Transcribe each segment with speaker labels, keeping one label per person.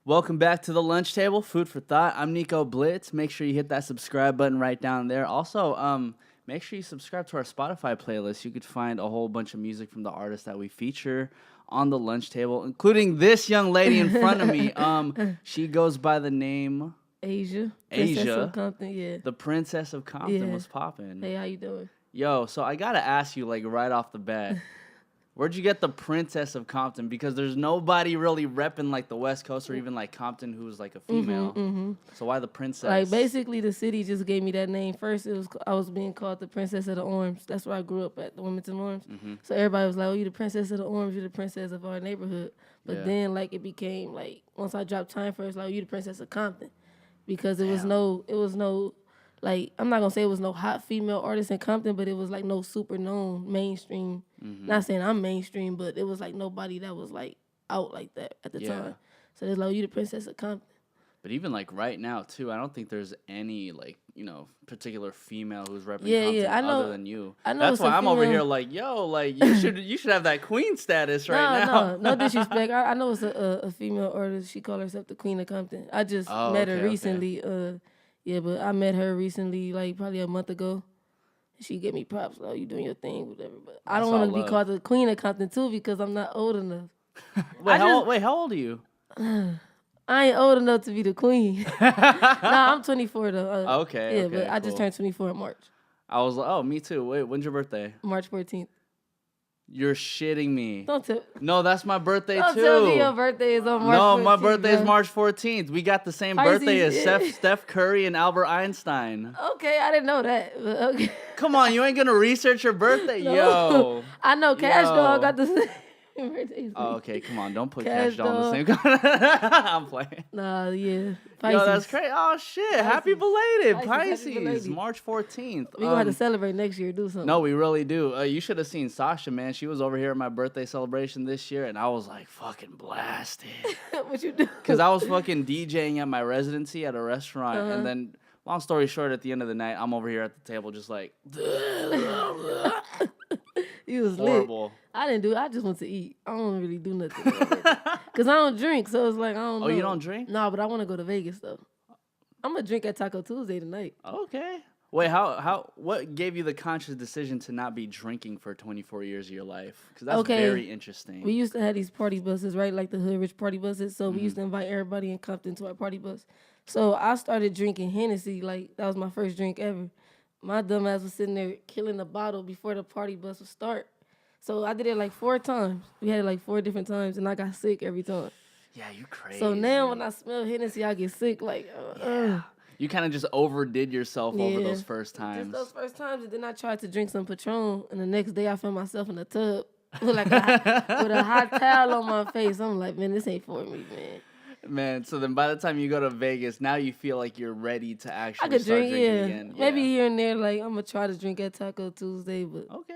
Speaker 1: Welcome back to the lunch table, food for thought. I'm Nico Blitz. Make sure you hit that subscribe button right down there. Also, make sure you subscribe to our Spotify playlist. You could find a whole bunch of music from the artists that we feature on the lunch table, including this young lady in front of me. She goes by the name
Speaker 2: Azjah. Princess
Speaker 1: Azjah.
Speaker 2: of Compton, yeah.
Speaker 1: The Princess of Compton
Speaker 2: Yeah.
Speaker 1: was popping.
Speaker 2: Hey, how you doing?
Speaker 1: Yo, so I gotta ask you, like right off the bat, where'd you get the Princess of Compton? Because there's nobody really repping like the West Coast or even like Compton who's like a female. So why the Princess?
Speaker 2: Like, basically, the city just gave me that name. First, I was being called the Princess of the Arms. That's where I grew up at, the Wilmington Arms. So everybody was like, oh, you the Princess of the Arms, you're the princess of our neighborhood. But then, like, it became, like, once I dropped time first, like, you the Princess of Compton. Because it was no, like, I'm not going to say it was no hot female artist in Compton, but it was, like, no super known mainstream. Not saying I'm mainstream, but it was, like, nobody that was, like, out like that at the time. So they're like, you the Princess of Compton.
Speaker 1: But even like right now too, I don't think there's any like, particular female who's repping
Speaker 2: Yeah,
Speaker 1: Compton
Speaker 2: I know-
Speaker 1: other than you.
Speaker 2: I know
Speaker 1: That's
Speaker 2: it's
Speaker 1: why
Speaker 2: a
Speaker 1: I'm over
Speaker 2: female-
Speaker 1: here like, yo, like you should have that queen status right now.
Speaker 2: No disrespect. I know it's a female artist. She called herself the Queen of Compton. I just met her recently. But I met her recently, like probably a month ago. She gave me props. Oh, you doing your thing, whatever. But I don't want to be called the Queen of Compton too because I'm not old enough.
Speaker 1: Wait, how old are you?
Speaker 2: I ain't old enough to be the queen. Nah, I'm 24 though.
Speaker 1: Okay,
Speaker 2: but I
Speaker 1: cool.
Speaker 2: just turned 24 in March.
Speaker 1: I was like, oh, me too. Wait, when's your birthday?
Speaker 2: March 14th.
Speaker 1: You're shitting me.
Speaker 2: Don't tell.
Speaker 1: No, that's my birthday
Speaker 2: Don't
Speaker 1: too.
Speaker 2: tell me your birthday is on March 14th.
Speaker 1: No, my birthday is
Speaker 2: bro.
Speaker 1: March 14th. We got the same
Speaker 2: Pisces,
Speaker 1: birthday as
Speaker 2: yeah.
Speaker 1: Steph Curry and Albert Einstein.
Speaker 2: Okay, I didn't know that. But okay.
Speaker 1: Come on, you ain't gonna research your birthday,
Speaker 2: No.
Speaker 1: yo.
Speaker 2: I know Cash
Speaker 1: Yo.
Speaker 2: Dog got the same birthday.
Speaker 1: Oh, okay, come on, don't put
Speaker 2: Cash
Speaker 1: Cash Doll in the same. I'm playing.
Speaker 2: Nah, yeah. Pisces.
Speaker 1: Yo, that's crazy. Oh shit! Happy belated,
Speaker 2: Pisces,
Speaker 1: Pisces.
Speaker 2: happy belated.
Speaker 1: March 14th.
Speaker 2: We gonna have to celebrate next year. Do something.
Speaker 1: No, we really do. You should have seen Sasha, man. She was over here at my birthday celebration this year, and I was like fucking blasted.
Speaker 2: What you do?
Speaker 1: Because I was fucking DJing at my residency at a restaurant, and then, long story short, at the end of the night, I'm over here at the table just like,
Speaker 2: You was
Speaker 1: horrible.
Speaker 2: lit. I didn't do it. I just went to eat. I don't really do nothing. Because I don't drink, so it's like, I don't know.
Speaker 1: Oh, you don't drink?
Speaker 2: No, but I want to go to Vegas, though. I'm going to drink at Taco Tuesday tonight.
Speaker 1: Okay. Wait, what gave you the conscious decision to not be drinking for 24 years of your life? Because that's very interesting.
Speaker 2: We used to have these party buses, right? Like the Hood Rich party buses. So we used to invite everybody in Compton to our party bus. So I started drinking Hennessy. Like, that was my first drink ever. My dumb ass was sitting there killing the bottle before the party bus would start. So I did it like 4 times. We had it like 4 different times, and I got sick every time.
Speaker 1: Yeah, you crazy.
Speaker 2: So now when I smell Hennessy, I get sick. Like,
Speaker 1: You kind of just overdid yourself over those first times.
Speaker 2: Just those first times, and then I tried to drink some Patron, and the next day I found myself in a tub with with a hot towel on my face. I'm like, man, this ain't for me, man.
Speaker 1: Man, so then by the time you go to Vegas, now you feel like you're ready to actually
Speaker 2: I could
Speaker 1: start
Speaker 2: drink,
Speaker 1: drinking again.
Speaker 2: Maybe here and there, like I'm gonna try to drink at Taco Tuesday, but
Speaker 1: Okay.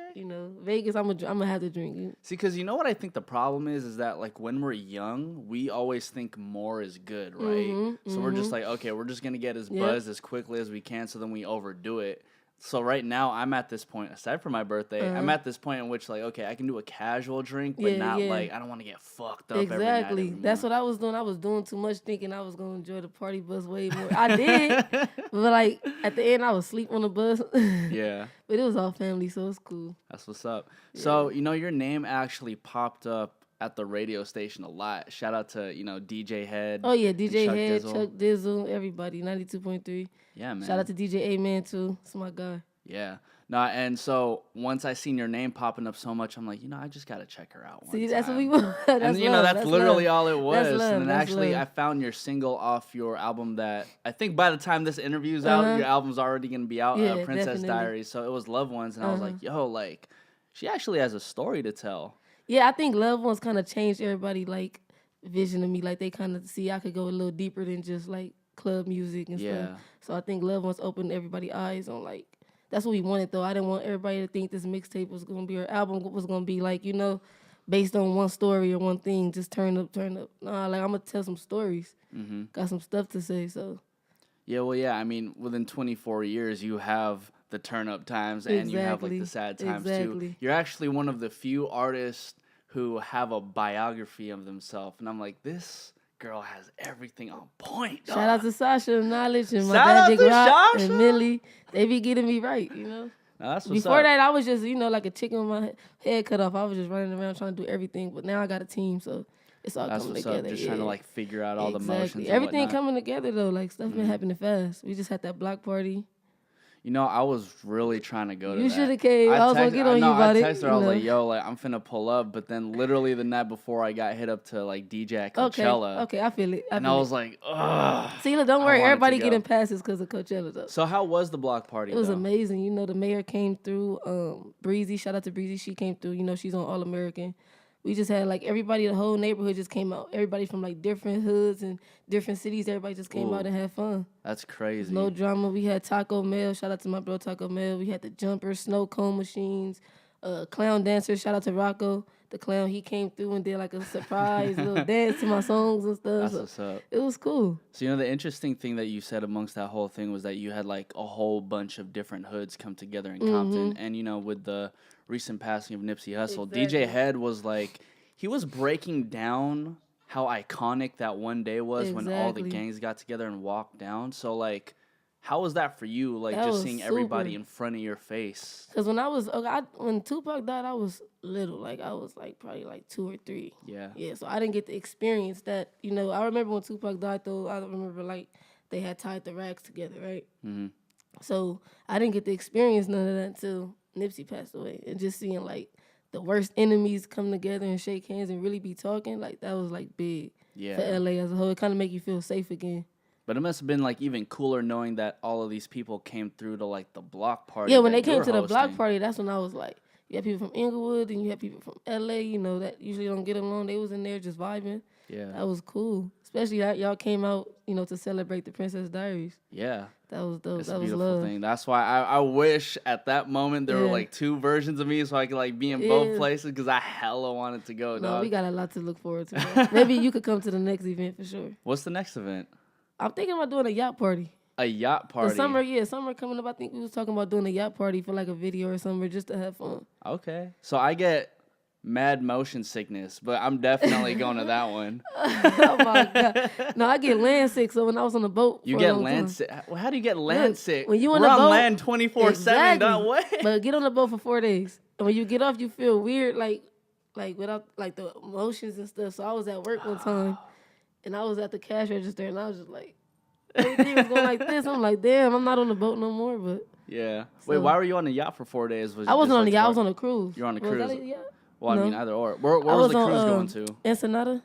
Speaker 2: Vegas, I'm gonna have to drink.
Speaker 1: See, because you know what I think the problem is that like when we're young, we always think more is good, right? So we're just like, okay, we're just gonna get as buzzed as quickly as we can, so then we overdo it. So right now, I'm at this point, aside from my birthday, I'm at this point in which like, okay, I can do a casual drink, but not like, I don't want to get fucked up every night
Speaker 2: Exactly.
Speaker 1: anymore.
Speaker 2: That's what I was doing. I was doing too much thinking I was gonna enjoy the party bus way more. I did, but like at the end, I was asleep on the bus.
Speaker 1: Yeah.
Speaker 2: But it was all family, so it's cool.
Speaker 1: That's what's up. Yeah. So, your name actually popped up at the radio station a lot. Shout out to, DJ Head.
Speaker 2: Oh, yeah, DJ
Speaker 1: Chuck
Speaker 2: Head,
Speaker 1: Dizzle.
Speaker 2: Chuck Dizzle, everybody, 92.3.
Speaker 1: Yeah, man.
Speaker 2: Shout out to DJ A-Man, too. That's my guy.
Speaker 1: Yeah. No, and so once I seen your name popping up so much, I'm like, I just got to check her out one
Speaker 2: See,
Speaker 1: time.
Speaker 2: that's what we want. That's
Speaker 1: and, that's literally all it was.
Speaker 2: That's love.
Speaker 1: And then
Speaker 2: That's
Speaker 1: actually,
Speaker 2: love.
Speaker 1: I found your single off your album that I think by the time this interview's out, your album's already going to be out,
Speaker 2: Yeah,
Speaker 1: Princess
Speaker 2: definitely.
Speaker 1: Diaries. So it was Loved Ones. And I was like, yo, like, she actually has a story to tell.
Speaker 2: Yeah, I think Loved Ones kind of changed everybody, like, vision of me. Like, they kind of see I could go a little deeper than just, like, club music and stuff. So I think Loved Ones opened everybody's eyes on, like, that's what we wanted, though. I didn't want everybody to think this mixtape was going to be, or album was going to be, like, based on one story or one thing, just turn up. Nah, like, I'm going to tell some stories. Got some stuff to say, so.
Speaker 1: Yeah, well, yeah. I mean, within 24 years, you have the turn-up times and you have, like, the sad times, too. You're actually one of the few artists who have a biography of themselves. And I'm like, this girl has everything on point. Dog.
Speaker 2: Shout out to Sasha Knowledge and my
Speaker 1: Shout
Speaker 2: dad
Speaker 1: out
Speaker 2: Big
Speaker 1: to
Speaker 2: Rock
Speaker 1: Sasha.
Speaker 2: and Millie. They be getting me right,
Speaker 1: Now, that's what's
Speaker 2: Before
Speaker 1: up.
Speaker 2: that, I was just, like a chicken with my head cut off. I was just running around trying to do everything. But now I got a team, so it's all
Speaker 1: That's
Speaker 2: coming
Speaker 1: what's
Speaker 2: together.
Speaker 1: up. Just trying to like figure out all the motions. And
Speaker 2: Everything
Speaker 1: whatnot.
Speaker 2: coming together though. Like stuff been happening fast. We just had that block party.
Speaker 1: I was really trying to go to that.
Speaker 2: You should have came. I was gonna get on you about it.
Speaker 1: I texted her. I was like, yo, like I'm finna pull up. But then literally the night before, I got hit up to like DJ at Coachella.
Speaker 2: Okay, I feel it.
Speaker 1: I was like, ugh.
Speaker 2: See, look, don't worry. Everybody getting passes because of Coachella though.
Speaker 1: So how was the block party?
Speaker 2: It was amazing. The mayor came through. Breezy, shout out to Breezy. She came through. She's on All American. We just had like everybody, the whole neighborhood just came out. Everybody from like different hoods and different cities, everybody just came out and had fun.
Speaker 1: That's crazy.
Speaker 2: No drama. We had Taco Mel. Shout out to my bro Taco Mel. We had the jumpers, snow cone machines, clown dancers. Shout out to Rocco, the clown. He came through and did like a surprise little dance to my songs and stuff.
Speaker 1: That's what's up.
Speaker 2: It was cool.
Speaker 1: So the interesting thing that you said amongst that whole thing was that you had like a whole bunch of different hoods come together in Compton, and with the recent passing of Nipsey Hussle, DJ Head was like, he was breaking down how iconic that one day was when all the gangs got together and walked down. So like, how was that for you? Like just seeing everybody in front of your face.
Speaker 2: Because when Tupac died, I was little. Like I was like probably like 2 or 3.
Speaker 1: Yeah.
Speaker 2: Yeah. So I didn't get to experience that. I remember when Tupac died though. I remember like they had tied the rags together, right? Mm-hmm. So I didn't get to experience none of that until Nipsey passed away, and just seeing like the worst enemies come together and shake hands and really be talking, like that was like big for LA as a whole. It kind of make you feel safe again.
Speaker 1: But it must have been like even cooler knowing that all of these people came through to like the block party.
Speaker 2: Yeah, when they came to the block party, that's when I was like, you had people from Inglewood and you had people from LA, that usually don't get along. They was in there just vibing.
Speaker 1: Yeah.
Speaker 2: That was cool. Especially y'all came out, to celebrate the Princess Diaries.
Speaker 1: Yeah.
Speaker 2: That was dope.
Speaker 1: It's
Speaker 2: that
Speaker 1: a
Speaker 2: was
Speaker 1: beautiful
Speaker 2: love.
Speaker 1: thing. That's why I wish at that moment there were like 2 versions of me so I could like be in both places because I hella wanted to go, dog.
Speaker 2: We got a lot to look forward to. Man. Maybe you could come to the next event for sure.
Speaker 1: What's the next event?
Speaker 2: I'm thinking about doing a yacht party.
Speaker 1: A yacht party?
Speaker 2: Summer coming up. I think we was talking about doing a yacht party for like a video or something just to have fun.
Speaker 1: Okay. So I get mad motion sickness, but I'm definitely going to that one.
Speaker 2: Oh my God. No, I get land sick, so when I was on the boat
Speaker 1: You get land sick? Well, how do you get land sick?
Speaker 2: When you on
Speaker 1: We're
Speaker 2: the
Speaker 1: on
Speaker 2: boat,
Speaker 1: land 24/7, dog. What?
Speaker 2: But get on the boat for 4 days. And when you get off, you feel weird, like without like the emotions and stuff. So I was at work one time, and I was at the cash register, and I was just like, everything was going like this. I'm like, damn, I'm not on the boat no more. But
Speaker 1: yeah. Wait, why were you on the yacht for 4 days?
Speaker 2: I wasn't on the yacht. I was on a cruise.
Speaker 1: You're on a cruise.
Speaker 2: Yeah.
Speaker 1: Well, I mean, either or. Where was the cruise going to?
Speaker 2: Ensenada,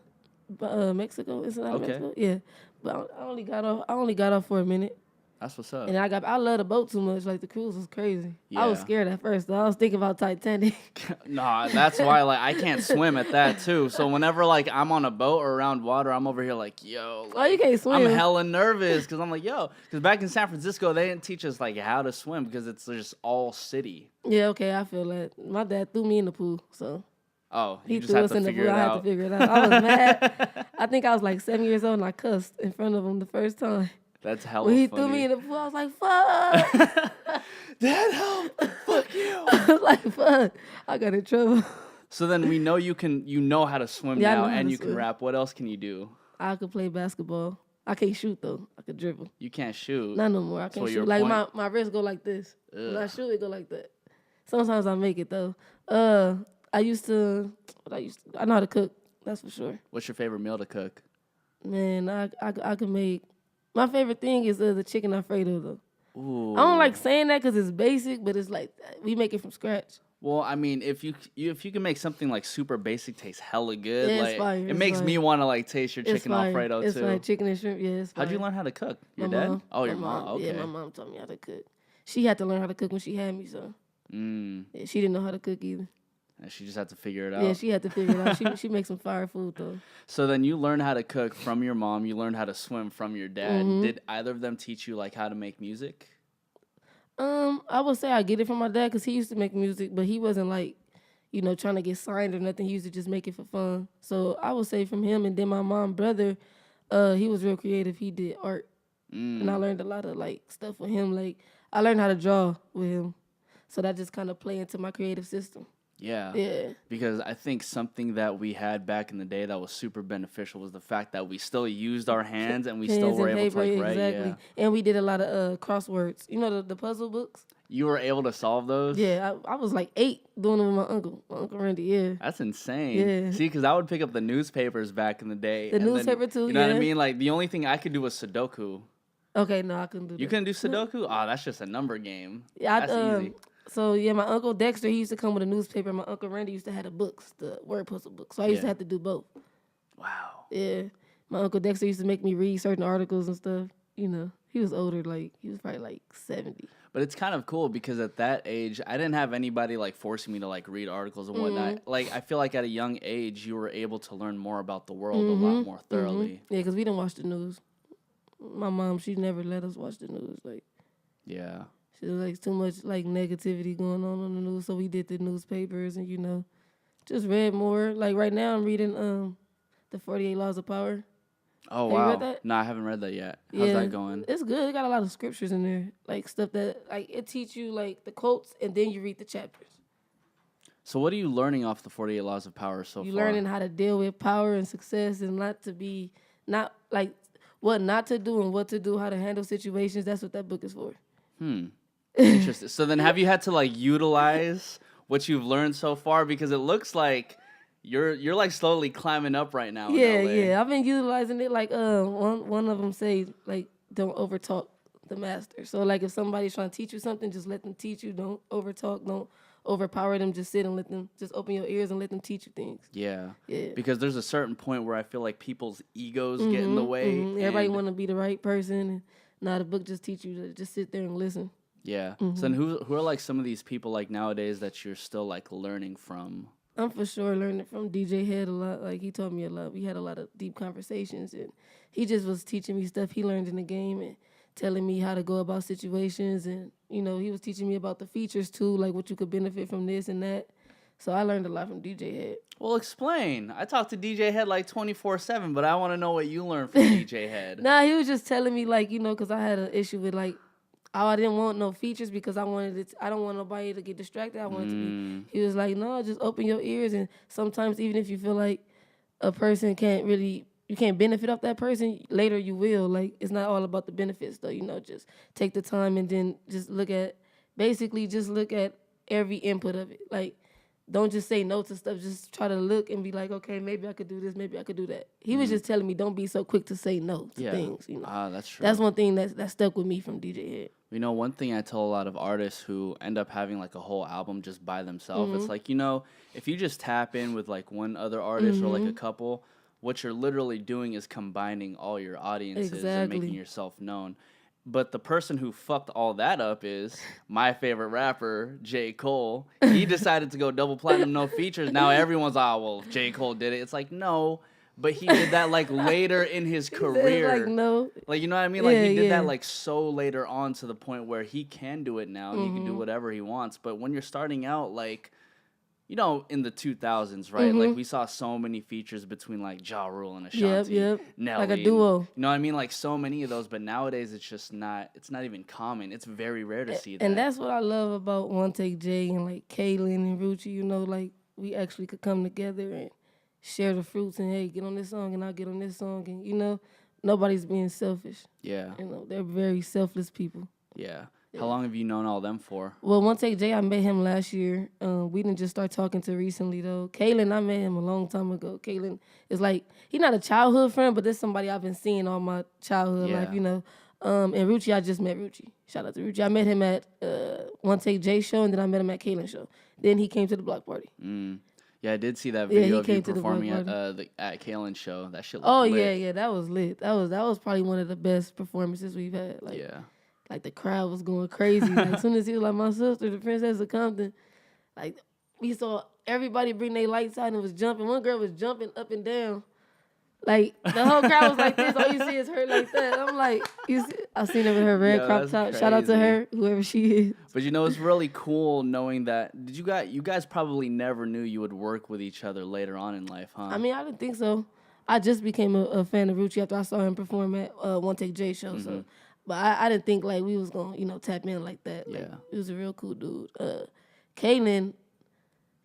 Speaker 2: Mexico. Ensenada, Mexico. Yeah, but I only got off for a minute.
Speaker 1: That's what's up.
Speaker 2: And I love the boat too much. Like the cruise was crazy.
Speaker 1: Yeah.
Speaker 2: I was scared at first though. I was thinking about Titanic.
Speaker 1: Nah, that's why like I can't swim at that too. So whenever like I'm on a boat or around water, I'm over here like, yo. Like,
Speaker 2: you can't swim.
Speaker 1: I'm hella nervous because I'm like, yo, because back in San Francisco they didn't teach us like how to swim because it's just all city.
Speaker 2: Yeah, okay, I feel that. My dad threw me in the pool, so.
Speaker 1: Oh,
Speaker 2: he threw us in the pool. I had to figure it out. I was mad. I think I was like 7 years old and I cussed in front of him the first time.
Speaker 1: That's hella
Speaker 2: when he
Speaker 1: funny.
Speaker 2: threw me in the pool, I was like, fuck.
Speaker 1: Dad, help. Fuck you.
Speaker 2: I was like, fuck. I got in trouble.
Speaker 1: So then we know you know how to swim now and you can rap. What else can you do?
Speaker 2: I could play basketball. I can't shoot though. I could dribble.
Speaker 1: You can't shoot?
Speaker 2: Not no more. I can't shoot. Like my wrist go like this. Ugh. When I shoot, it go like that. Sometimes I make it though. I know how to cook. That's for sure.
Speaker 1: What's your favorite meal to cook?
Speaker 2: Man, I can make. My favorite thing is the chicken Alfredo, though.
Speaker 1: Ooh.
Speaker 2: I don't like saying that because it's basic, but it's like we make it from scratch.
Speaker 1: Well, I mean, if you can make something like super basic taste hella good,
Speaker 2: yeah,
Speaker 1: like
Speaker 2: it's fire.
Speaker 1: it makes me want to like taste your chicken Alfredo too.
Speaker 2: It's like chicken and shrimp. Yeah, it's fire.
Speaker 1: How'd you learn how to cook? Your
Speaker 2: my
Speaker 1: dad?
Speaker 2: Mom.
Speaker 1: Oh, your mom. Okay.
Speaker 2: Yeah, my mom taught me how to cook. She had to learn how to cook when she had me, so. Yeah, she didn't know how to cook either.
Speaker 1: And she just had to figure it out.
Speaker 2: Yeah, she had to figure it out. She makes some fire food though.
Speaker 1: So then you learned how to cook from your mom. You learned how to swim from your dad. Mm-hmm. Did either of them teach you like how to make music?
Speaker 2: I would say I get it from my dad because he used to make music, but he wasn't like, trying to get signed or nothing. He used to just make it for fun. So I would say from him, and then my mom brother, he was real creative. He did art, and I learned a lot of like stuff with him. Like I learned how to draw with him, so that just kind of play into my creative system.
Speaker 1: Yeah. Because I think something that we had back in the day that was super beneficial was the fact that we still used our hands and we still were able to like write.
Speaker 2: Exactly.
Speaker 1: Yeah.
Speaker 2: And we did a lot of crosswords. You know the puzzle books?
Speaker 1: You were able to solve those?
Speaker 2: Yeah, I was like 8 doing them with my Uncle Randy, yeah.
Speaker 1: That's insane.
Speaker 2: Yeah.
Speaker 1: See, because I would pick up the newspapers back in the day.
Speaker 2: The newspaper too,
Speaker 1: You know what I mean? Like, the only thing I could do was Sudoku.
Speaker 2: Okay, no, I couldn't do that.
Speaker 1: You couldn't do Sudoku? Oh, that's just a number game.
Speaker 2: Yeah,
Speaker 1: that's easy.
Speaker 2: So, yeah, my Uncle Dexter, he used to come with a newspaper. My Uncle Randy used to have the books, the word puzzle books. So I used to have to do both.
Speaker 1: Wow.
Speaker 2: Yeah. My Uncle Dexter used to make me read certain articles and stuff. You know, he was older, like, he was probably like 70.
Speaker 1: But it's kind of cool because at that age, I didn't have anybody like forcing me to like read articles and whatnot. Like, I feel like at a young age, you were able to learn more about the world a lot more thoroughly.
Speaker 2: Yeah, because we didn't watch the news. My mom, she never let us watch the news. Like,
Speaker 1: yeah.
Speaker 2: She was like too much like negativity going on the news, so we did the newspapers and, you know, just read more. Like right now I'm reading the 48 Laws of Power.
Speaker 1: Oh, wow. Have you read that? No, I haven't read that yet. How's that going?
Speaker 2: It's good. It got a lot of scriptures in there. Like stuff that, like, it teach you, like, the quotes, and then you read the chapters.
Speaker 1: So what are you learning off the 48 Laws of Power so far?
Speaker 2: You're learning how to deal with power and success and what not to do and what to do, how to handle situations. That's what that book is for.
Speaker 1: Interesting. So then have you had to, like, utilize what you've learned so far? Because it looks like You're like slowly climbing up right now.
Speaker 2: Yeah. I've been utilizing it. Like one of them say, like, don't overtalk the master. So like if somebody's trying to teach you something, just let them teach you. Don't overtalk. Don't overpower them. Just sit and let them. Just open your ears and let them teach you things.
Speaker 1: Yeah. Because there's a certain point where I feel like people's egos get in the way.
Speaker 2: Everybody want to be the right person. And now the book just teach you to just sit there and listen.
Speaker 1: Yeah. So then who are like some of these people like nowadays that you're still like learning from?
Speaker 2: I'm for sure learning from DJ Head a lot. Like, he taught me a lot. We had a lot of deep conversations, and he just was teaching me stuff he learned in the game and telling me how to go about situations. And, you know, he was teaching me about the features, too, like what you could benefit from this and that. So I learned a lot from DJ Head.
Speaker 1: Well, explain. I talk to DJ Head like 24/7, but I want to know what you learned from DJ Head.
Speaker 2: Nah, he was just telling me, like, you know, because I had an issue with, like, I didn't want no features because I wanted it. I don't want nobody to get distracted. I wanted to be. He was like, no, just open your ears. And sometimes even if you feel like a person you can't benefit off that person, later you will. Like, it's not all about the benefits though. You know, just take the time and then just look at every input of it. Like, don't just say no to stuff. Just try to look and be like, okay, maybe I could do this. Maybe I could do that. He was just telling me, don't be so quick to say no to things. You know,
Speaker 1: that's true.
Speaker 2: That's one thing that stuck with me from DJ Head.
Speaker 1: You know, one thing I tell a lot of artists who end up having like a whole album just by themselves, it's like, you know, if you just tap in with like one other artist or like a couple, what you're literally doing is combining all your audiences and making yourself known. But the person who fucked all that up is my favorite rapper, J. Cole. He decided to go double platinum, no features. Now everyone's, well, J. Cole did it. It's like, no. But he did that like later in his career.
Speaker 2: Like, no.
Speaker 1: Like, you know what I mean? Like, he did that like so later on to the point where he can do it now and he can do whatever he wants. But when you're starting out, like, you know, in the 2000s, right? Like, we saw so many features between like Ja Rule and Ashanti, Nelly,
Speaker 2: like a duo.
Speaker 1: You know what I mean? Like, so many of those. But nowadays, it's just not. It's not even common. It's very rare to see that.
Speaker 2: And that's what I love about One Take J and like Kaylin and Ruchi. You know, like, we actually could come together and share the fruits and, hey, get on this song and I'll get on this song. And, you know, nobody's being selfish.
Speaker 1: Yeah.
Speaker 2: You know, they're very selfless people.
Speaker 1: Yeah. How long have you known all them for?
Speaker 2: Well, One Take J, I met him last year. We didn't just start talking to recently, though. Kaylin, I met him a long time ago. Kaylin is like, he's not a childhood friend, but this somebody I've been seeing all my childhood life, you know. And Ruchi, I just met Ruchi. Shout out to Ruchi. I met him at One Take J show, and then I met him at Kaylin's show. Then he came to the block party.
Speaker 1: Yeah, I did see that video of you performing at Kaylin's show. That shit looked lit.
Speaker 2: Yeah, that was lit. That was probably one of the best performances we've had. Like, like, the crowd was going crazy. Like, as soon as he was like, my sister, the Princess of Compton, like, we saw everybody bring their lights out and was jumping. One girl was jumping up and down. Like, the whole crowd was like this. All you see is her like that. I'm like, I seen her with her red crop top. Crazy. Shout out to her, whoever she is.
Speaker 1: But, you know, it's really cool knowing that. You guys probably never knew you would work with each other later on in life, huh?
Speaker 2: I mean, I didn't think so. I just became a fan of Ruchi after I saw him perform at One Take J show. So, but I didn't think like we was gonna, you know, tap in like that. Like, he was a real cool dude. Kaylin,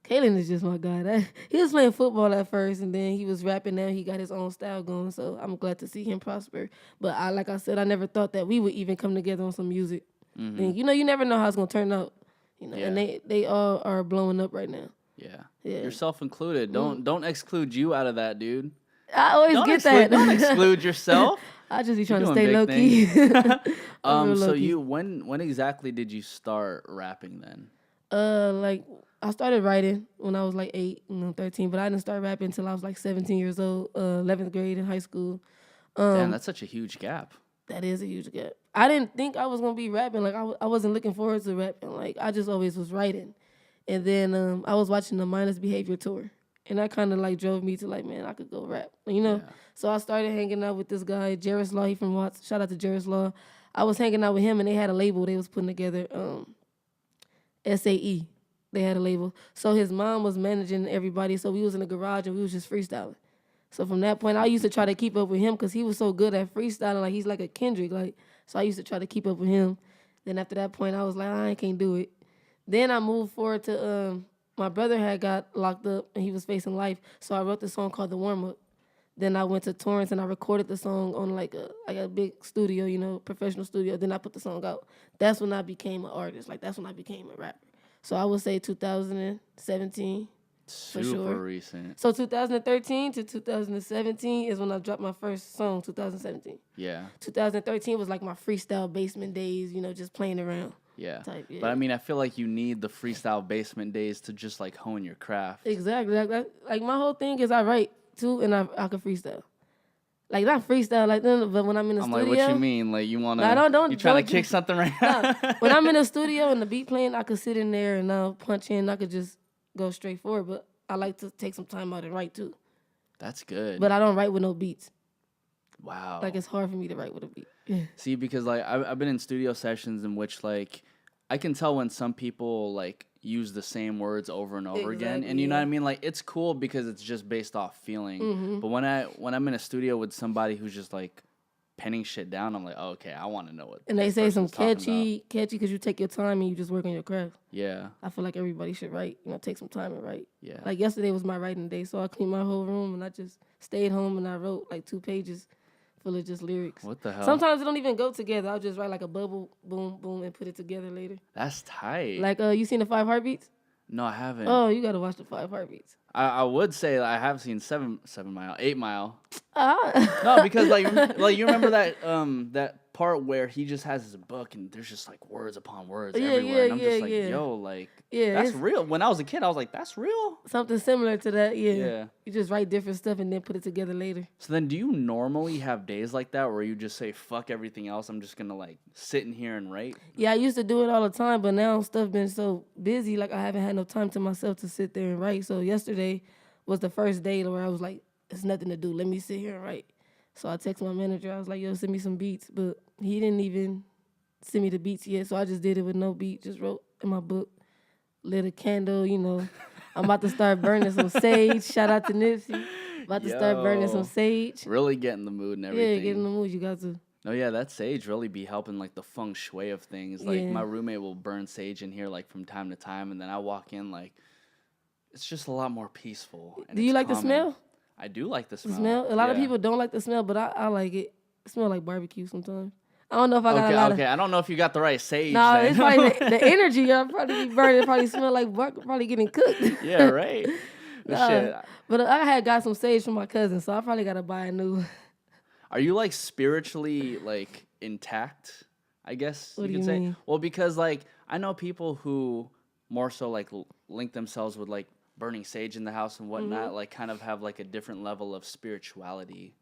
Speaker 2: Kalen is just my guy. He was playing football at first, and then he was rapping. Now he got his own style going, so I'm glad to see him prosper. But like I said, I never thought that we would even come together on some music. Then, you never know how it's gonna turn out. And they all are blowing up right now.
Speaker 1: Yeah. Yourself included. Don't exclude you out of that, dude.
Speaker 2: I always get that.
Speaker 1: Don't exclude yourself.
Speaker 2: I just be trying to stay low key.
Speaker 1: So when exactly did you start rapping then?
Speaker 2: Like I started writing when I was like 8, 13, but I didn't start rapping until I was like 17 years old, 11th grade in high school.
Speaker 1: Damn, that's such a huge gap.
Speaker 2: That is a huge gap. I didn't think I was gonna be rapping. Like I wasn't looking forward to rapping. Like I just always was writing, and then I was watching the Mindless Behavior tour, and that kind of like drove me to like, man, I could go rap. Yeah. So I started hanging out with this guy, Jairus Law. He from Watts. Shout out to Jairus Law. I was hanging out with him, and they had a label they was putting together. SAE. They had a label. So his mom was managing everybody. So we was in the garage and we was just freestyling. So from that point, I used to try to keep up with him because he was so good at freestyling. Like he's like a Kendrick. Like so I used to try to keep up with him. Then after that point, I was like, I can't do it. Then I moved forward to my brother had got locked up and he was facing life. So I wrote this song called The Warm Up. Then I went to Torrance and I recorded the song on like a big studio, professional studio. Then I put the song out. That's when I became an artist. Like that's when I became a rapper. So I would say 2017.
Speaker 1: Super
Speaker 2: for sure.
Speaker 1: recent.
Speaker 2: So 2013 to 2017 is when I dropped my first song, 2017.
Speaker 1: Yeah.
Speaker 2: 2013 was like my freestyle basement days, just playing around.
Speaker 1: Yeah. But I mean, I feel like you need the freestyle basement days to just like hone your craft.
Speaker 2: Exactly. Like my whole thing is I write too and I can freestyle. Like not freestyle like that, but when I'm in the studio.
Speaker 1: I'm like, what you mean? Like you wanna? You trying to kick something right now?
Speaker 2: When I'm in the studio and the beat playing, I could sit in there and punch in. I could just go straight forward. But I like to take some time out and write too.
Speaker 1: That's good.
Speaker 2: But I don't write with no beats.
Speaker 1: Wow.
Speaker 2: Like it's hard for me to write with a beat. Yeah.
Speaker 1: See, because like I've been in studio sessions in which like I can tell when some people like use the same words over and over again, and you know what I mean. Like it's cool because it's just based off feeling. Mm-hmm. But when I'm in a studio with somebody who's just like penning shit down, I'm like, oh, okay, I want to know what.
Speaker 2: And they say some catchy because you take your time and you just work on your craft.
Speaker 1: Yeah.
Speaker 2: I feel like everybody should write. Take some time and write.
Speaker 1: Yeah.
Speaker 2: Like yesterday was my writing day, so I cleaned my whole room and I just stayed home and I wrote like 2 pages full of just lyrics.
Speaker 1: What the hell?
Speaker 2: Sometimes it don't even go together. I'll just write like a bubble, boom, boom, and put it together later.
Speaker 1: That's tight.
Speaker 2: Like you seen the 5 Heartbeats?
Speaker 1: No, I haven't.
Speaker 2: Oh, you gotta watch the 5 Heartbeats.
Speaker 1: I would say I have seen 7 Mile, 8 Mile. No, because like you remember that part where he just has his book and there's just like words upon words everywhere, and I'm just like, yo, like that's real. When I was a kid, I was like, that's real.
Speaker 2: Something similar to that, yeah. Yeah. You just write different stuff and then put it together later.
Speaker 1: So then, do you normally have days like that where you just say fuck everything else? I'm just gonna like sit in here and write.
Speaker 2: Yeah, I used to do it all the time, but now stuff been so busy, like I haven't had no time to myself to sit there and write. So yesterday was the first day where I was like, it's nothing to do. Let me sit here and write. So I text my manager. I was like, yo, send me some beats. But he didn't even send me the beats yet. So I just did it with no beat. Just wrote in my book, lit a candle, I'm about to start burning some sage. Shout out to Nipsey. About to start burning some sage.
Speaker 1: Really get in the mood and everything.
Speaker 2: Yeah, get in the mood. You got to.
Speaker 1: No, yeah, that sage really be helping like the feng shui of things. Like my roommate will burn sage in here like from time to time. And then I walk in like, it's just a lot more peaceful. And
Speaker 2: do you like calming. The smell?
Speaker 1: I do like the smell.
Speaker 2: A lot of people don't like the smell, but I like it. It smells like barbecue sometimes. I don't know if I got a lot of...
Speaker 1: Okay, I don't know if you got the right sage.
Speaker 2: No, it's probably the energy. I'll probably be burning. It probably smell like probably getting cooked.
Speaker 1: Yeah, right. Shit.
Speaker 2: But I had got some sage from my cousin, so I probably got to buy a new.
Speaker 1: Are you like spiritually like intact, I guess
Speaker 2: what
Speaker 1: you
Speaker 2: could
Speaker 1: say?
Speaker 2: Mean?
Speaker 1: Well, because like I know people who more so like link themselves with like burning sage in the house and whatnot, like kind of have like a different level of spirituality.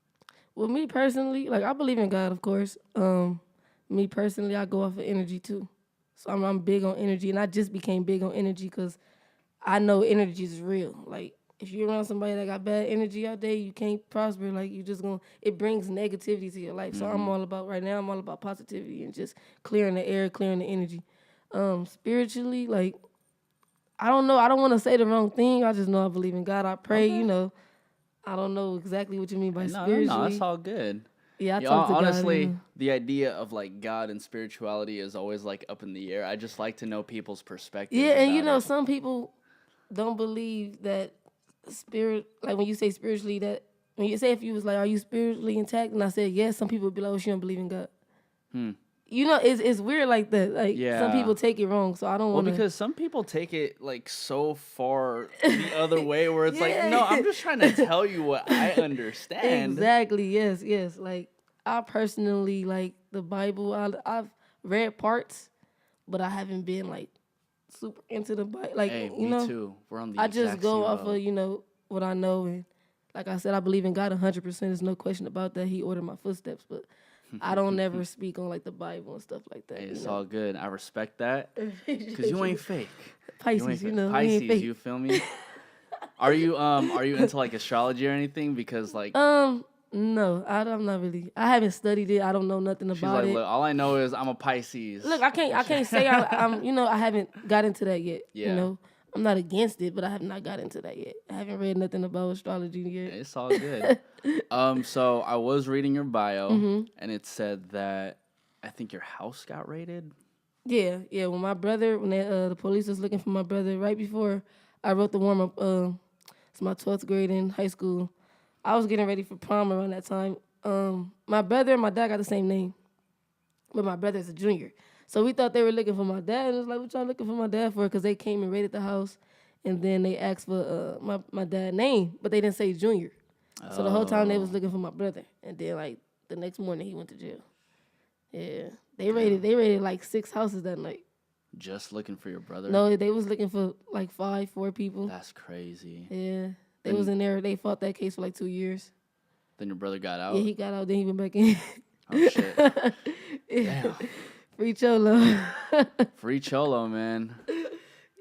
Speaker 2: Well, me personally, like I believe in God, of course. Me personally, I go off of energy too. So I'm big on energy, and I just became big on energy because I know energy is real. Like if you're around somebody that got bad energy all day, you can't prosper. Like you just it brings negativity to your life. So I'm all about positivity and just clearing the air, clearing the energy. Spiritually, like I don't know. I don't want to say the wrong thing. I just know I believe in God. I pray, I don't know exactly what you mean by spiritually.
Speaker 1: No, that's all good.
Speaker 2: Yeah, I talk to God.
Speaker 1: Honestly, the idea of like God and spirituality is always like up in the air. I just like to know people's perspective.
Speaker 2: Yeah, and some people don't believe that spirit, like when you say spiritually, that when you say if you was like, are you spiritually intact? And I said yes, some people would be like, oh, she don't believe in God. You know, it's weird like that. Like some people take it wrong, so I don't want to.
Speaker 1: Well, because some people take it like so far the other way, where it's like, no, I'm just trying to tell you what I understand.
Speaker 2: Exactly. Yes. Like I personally like the Bible. I've read parts, but I haven't been like super into the Bible. Like
Speaker 1: hey,
Speaker 2: you know,
Speaker 1: me too. We're on the.
Speaker 2: I just go off
Speaker 1: boat.
Speaker 2: of what I know, and like I said, I believe in God 100%. There's no question about that. He ordered my footsteps, but I don't never speak on like the Bible and stuff like that.
Speaker 1: Hey, it's all good. I respect that because you ain't fake.
Speaker 2: Pisces,
Speaker 1: you know. Pisces, you feel me? Are you into like astrology or anything? Because like
Speaker 2: no, I'm not really. I haven't studied it. I don't know nothing about it.
Speaker 1: Look, all I know is I'm a Pisces.
Speaker 2: Look, I can't say I'm I haven't got into that yet.
Speaker 1: Yeah.
Speaker 2: You know, I'm not against it, but I have not got into that yet. I haven't read nothing about astrology yet.
Speaker 1: It's all good. So I was reading your bio, and it said that I think your house got raided.
Speaker 2: Yeah. When my brother, the police was looking for my brother right before I wrote the warm up. It's my 12th grade in high school. I was getting ready for prom around that time. My brother and my dad got the same name, but my brother's a junior. So we thought they were looking for my dad. And it was like, what y'all looking for my dad for? Because they came and raided the house, and then they asked for my dad's name, but they didn't say junior. So the whole time they was looking for my brother. And then like the next morning he went to jail. Yeah. They raided like 6 houses that night.
Speaker 1: Just looking for your brother?
Speaker 2: No, they was looking for like 4 people.
Speaker 1: That's crazy.
Speaker 2: Yeah. They was in there. They fought that case for like 2 years.
Speaker 1: Then your brother got out?
Speaker 2: Yeah, he got out. Then he went back in.
Speaker 1: Oh, shit.
Speaker 2: Yeah. Damn. Free Cholo.
Speaker 1: Free Cholo, man.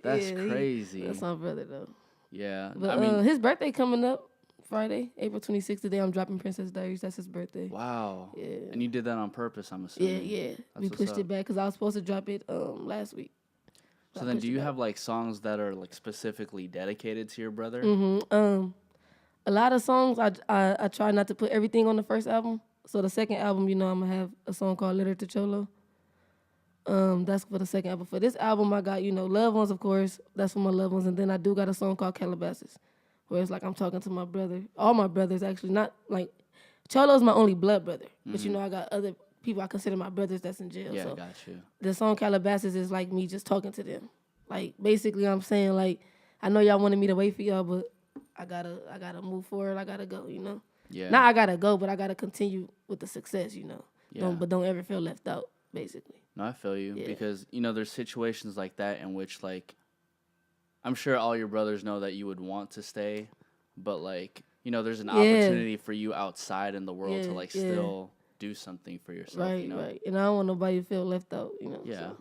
Speaker 1: That's crazy.
Speaker 2: That's my brother, though.
Speaker 1: Yeah.
Speaker 2: But I mean, his birthday coming up Friday, April 26th. Today I'm dropping Princess Diaries. That's his birthday.
Speaker 1: Wow.
Speaker 2: Yeah.
Speaker 1: And you did that on purpose, I'm assuming.
Speaker 2: Yeah. We pushed it back because I was supposed to drop it last week.
Speaker 1: So then do you have like songs that are like specifically dedicated to your brother?
Speaker 2: A lot of songs, I try not to put everything on the first album. So the second album, I'm going to have a song called Letter to Cholo. That's for the second album. For this album, I got, Loved Ones, of course. That's for my loved ones. And then I do got a song called Calabasas, where it's like I'm talking to my brother. All my brothers, actually. Not like, Cholo's my only blood brother. But, I got other people I consider my brothers that's in jail.
Speaker 1: Yeah,
Speaker 2: so
Speaker 1: I got you.
Speaker 2: The song Calabasas is like me just talking to them. Like, basically, I'm saying, like, I know y'all wanted me to wait for y'all, but I gotta move forward. I gotta go,
Speaker 1: Yeah.
Speaker 2: Not I gotta go, but I gotta continue with the success,
Speaker 1: Yeah.
Speaker 2: Don't ever feel left out, basically.
Speaker 1: No, I feel you. Yeah. Because, there's situations like that in which, like, I'm sure all your brothers know that you would want to stay, but, like, there's an opportunity for you outside in the world to, like, still do something for yourself,
Speaker 2: Right. And I don't want nobody to feel left out,
Speaker 1: Yeah.
Speaker 2: So.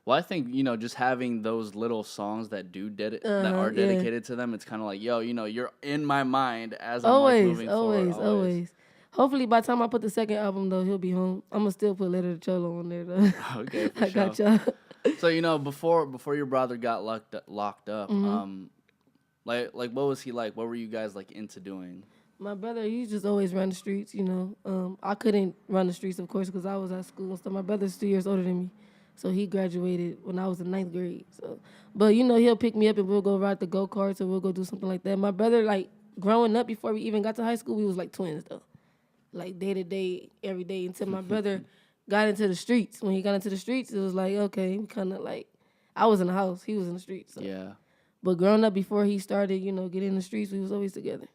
Speaker 1: Well, I think, just having those little songs that that are dedicated to them, it's kind of like, yo, you're in my mind as I'm moving forward.
Speaker 2: Always. Hopefully, by the time I put the second album, though, he'll be home. I'm going to still put Letter to Cholo on there, though.
Speaker 1: Okay, for
Speaker 2: I got y'all.
Speaker 1: So, before your brother got locked up, like what was he like? What were you guys, like, into doing?
Speaker 2: My brother, he just always ran the streets, I couldn't run the streets, of course, because I was at school and stuff. My brother's 2 years older than me. So he graduated when I was in 9th grade. So, but he'll pick me up and we'll go ride the go-karts or we'll go do something like that. My brother, like, growing up before we even got to high school, we was like twins, though. Like, day to day, every day, until my brother got into the streets. When he got into the streets, it was like, okay, we kind of like, I was in the house, he was in the streets. So.
Speaker 1: Yeah.
Speaker 2: But growing up before he started, getting in the streets, we was always together.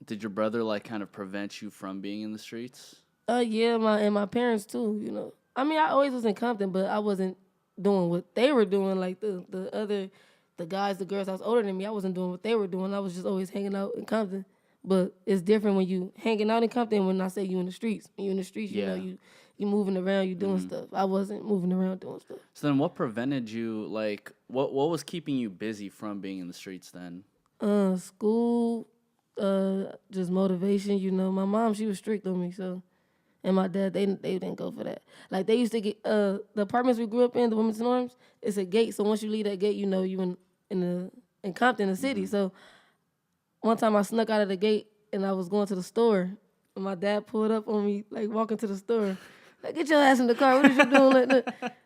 Speaker 1: Did your brother, like, kind of prevent you from being in the streets?
Speaker 2: Yeah, my parents, too, I mean, I always was in Compton, but I wasn't doing what they were doing. Like the guys, the girls that was older than me, I wasn't doing what they were doing. I was just always hanging out in Compton. But it's different when you hanging out in Compton when I say you in the streets. When you in the streets, you moving around, you doing stuff. I wasn't moving around doing stuff.
Speaker 1: So then what prevented you, like, what was keeping you busy from being in the streets then?
Speaker 2: School, just motivation, My mom, she was strict on me, so... And my dad, they didn't go for that. Like, they used to get, the apartments we grew up in, the women's norms, it's a gate. So once you leave that gate, you in Compton, the city. So one time I snuck out of the gate and I was going to the store. And my dad pulled up on me, like, walking to the store. Like, get your ass in the car. What is you doing?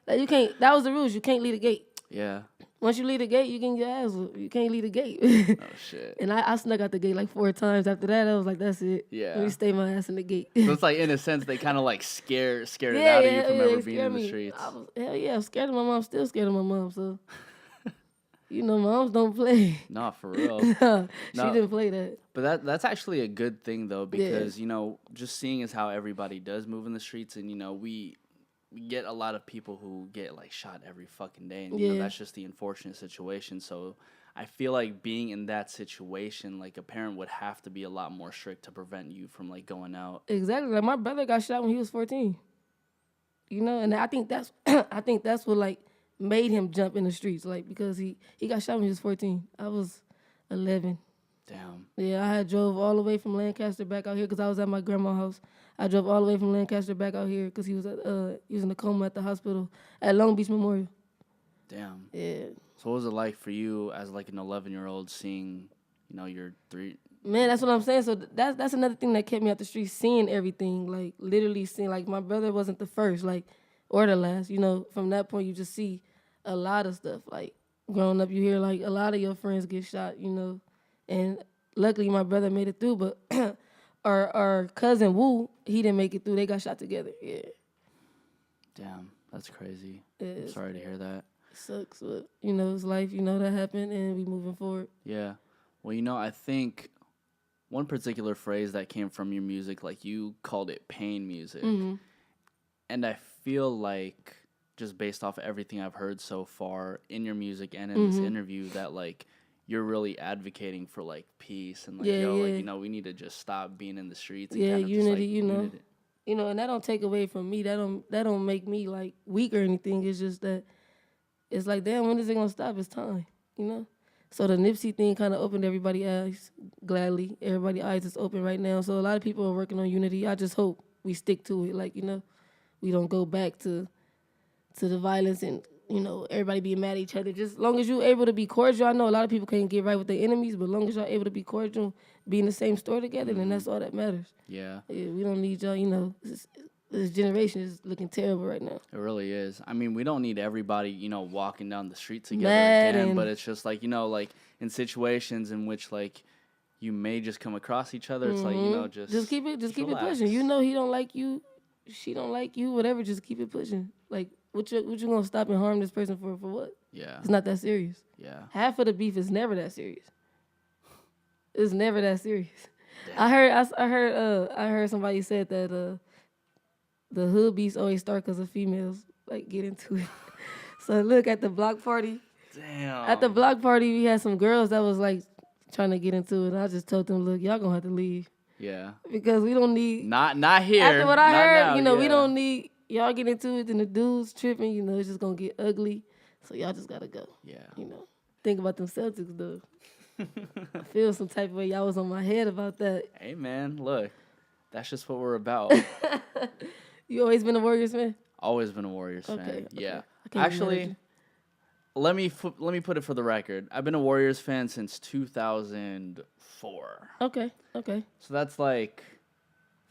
Speaker 2: Like, you can't, that was the rules. You can't leave the gate.
Speaker 1: Yeah.
Speaker 2: Once you leave the gate, you can get your ass whooped. You can't leave the gate.
Speaker 1: Oh, shit.
Speaker 2: And I snuck out the gate like 4 times. After that, I was like, that's it.
Speaker 1: Yeah.
Speaker 2: Let me stay my ass in the gate.
Speaker 1: So it's like, in a sense, they kind of like scared it out of you from ever being in the streets.
Speaker 2: Hell yeah, I'm scared of my mom. Still scared of my mom. So, you know, moms don't play.
Speaker 1: Nah, for real.
Speaker 2: No, she didn't play that.
Speaker 1: But that's actually a good thing, though, because, you know, just seeing as how everybody does move in the streets, and, you know, we get a lot of people who get, like, shot every fucking day, and, you know, that's just the unfortunate situation. So I feel like being in that situation, like, a parent would have to be a lot more strict to prevent you from, like, going out.
Speaker 2: Exactly. Like, my brother got shot when he was 14. You know, and I think that's what, like, made him jump in the streets, like, because he got shot when he was 14. I was 11.
Speaker 1: Damn.
Speaker 2: Yeah, I had drove all the way from Lancaster back out here because I was at my grandma's house. I drove all the way from Lancaster back out here because he was in a coma at the hospital at Long Beach Memorial.
Speaker 1: Damn.
Speaker 2: Yeah.
Speaker 1: So what was it like for you as like an 11-year-old seeing, you know, your 3?
Speaker 2: Man, that's what I'm saying. So that's another thing that kept me out the street, seeing everything, like literally seeing. Like my brother wasn't the first, like, or the last. You know, from that point you just see a lot of stuff. Like growing up, you hear like a lot of your friends get shot. You know. And luckily, my brother made it through, but our cousin Wu, he didn't make it through. They got shot together. Yeah.
Speaker 1: Damn, that's crazy.
Speaker 2: I'm
Speaker 1: sorry to hear that.
Speaker 2: It sucks, but you know, it's life. You know that happened, and we moving forward.
Speaker 1: Yeah. Well, you know, I think one particular phrase that came from your music, like you called it pain music, and I feel like just based off of everything I've heard so far in your music and in this interview, that like you're really advocating for like peace and like like, you know, we need to just stop being in the streets. And kind of
Speaker 2: unity.
Speaker 1: just, like,
Speaker 2: you know, you know, and that don't take away from me. That don't make me like weak or anything. It's just that it's like, damn, when is it gonna stop? It's time, you know. So the Nipsey thing kind of opened everybody's eyes. Gladly, everybody's eyes is open right now. So a lot of people are working on unity. I just hope we stick to it. Like, you know, we don't go back to the violence and, you know, everybody being mad at each other. Just as long as you're able to be cordial. I know a lot of people can't get right with their enemies, but as long as y'all able to be cordial, be in the same store together, then that's all that matters.
Speaker 1: Yeah.
Speaker 2: We don't need y'all, you know, this generation is looking terrible right now.
Speaker 1: It really is. I mean, we don't need everybody, you know, walking down the street together again, but it's just like, you know, like in situations in which like you may just come across each other, it's like, you know, just
Speaker 2: keep it pushing. You know he don't like you, she don't like you, whatever, just keep it pushing. Like, what you gonna stop and harm this person for what?
Speaker 1: Yeah.
Speaker 2: It's not that serious.
Speaker 1: Yeah.
Speaker 2: Half of the beef is never that serious. It's never that serious. Damn. I heard somebody said that the hood beefs always start because of females like get into it. So look at the block party.
Speaker 1: Damn.
Speaker 2: At the block party, we had some girls that was like trying to get into it. And I just told them, look, y'all gonna have to leave.
Speaker 1: Yeah.
Speaker 2: Because we don't need
Speaker 1: not here.
Speaker 2: After what I heard,
Speaker 1: now,
Speaker 2: you know, we don't need y'all get into it and the dudes tripping, you know, it's just gonna get ugly. So y'all just gotta go.
Speaker 1: Yeah.
Speaker 2: You know. Think about them Celtics though. I feel some type of way y'all was on my head about that.
Speaker 1: Hey man, look. That's just what we're about.
Speaker 2: You always been a Warriors fan?
Speaker 1: Always been a Warriors fan.
Speaker 2: Okay.
Speaker 1: Yeah. Actually, let me put it for the record. I've been a Warriors fan since 2004.
Speaker 2: Okay.
Speaker 1: So that's like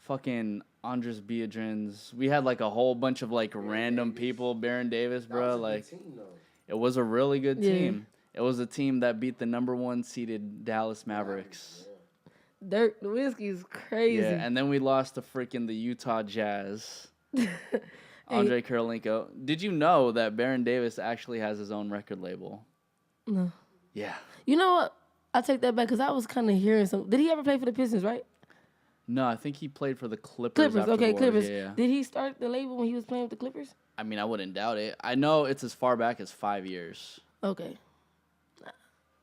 Speaker 1: fucking Andres Biedrins. We had like a whole bunch of like random people. Baron Davis, bro. Like, it was a really good team. It was a team that beat the number 1 seeded Dallas Mavericks.
Speaker 2: Dirk Nowitzki is crazy.
Speaker 1: Yeah, and then we lost to freaking the Utah Jazz. Andre Karolinko. Did you know that Baron Davis actually has his own record label?
Speaker 2: No.
Speaker 1: Yeah.
Speaker 2: You know what? I take that back because I was kind of hearing some. Did he ever play for the Pistons, right?
Speaker 1: No, I think he played for the Clippers.
Speaker 2: Clippers.
Speaker 1: Yeah.
Speaker 2: Did he start the label when he was playing with the Clippers?
Speaker 1: I mean, I wouldn't doubt it. I know it's as far back as 5 years.
Speaker 2: Okay.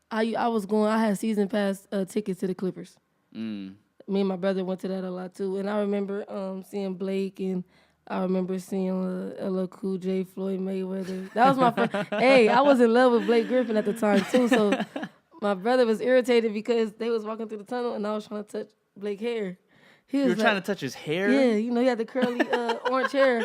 Speaker 2: I had season pass tickets to the Clippers. Me and my brother went to that a lot too. And I remember seeing Blake, and I remember seeing LL Cool J, Floyd Mayweather. That was my first. Hey, I was in love with Blake Griffin at the time too. So my brother was irritated because they was walking through the tunnel and I was trying to touch Blake's hair.
Speaker 1: You were trying to touch his hair?
Speaker 2: Yeah, you know, he had the curly orange hair.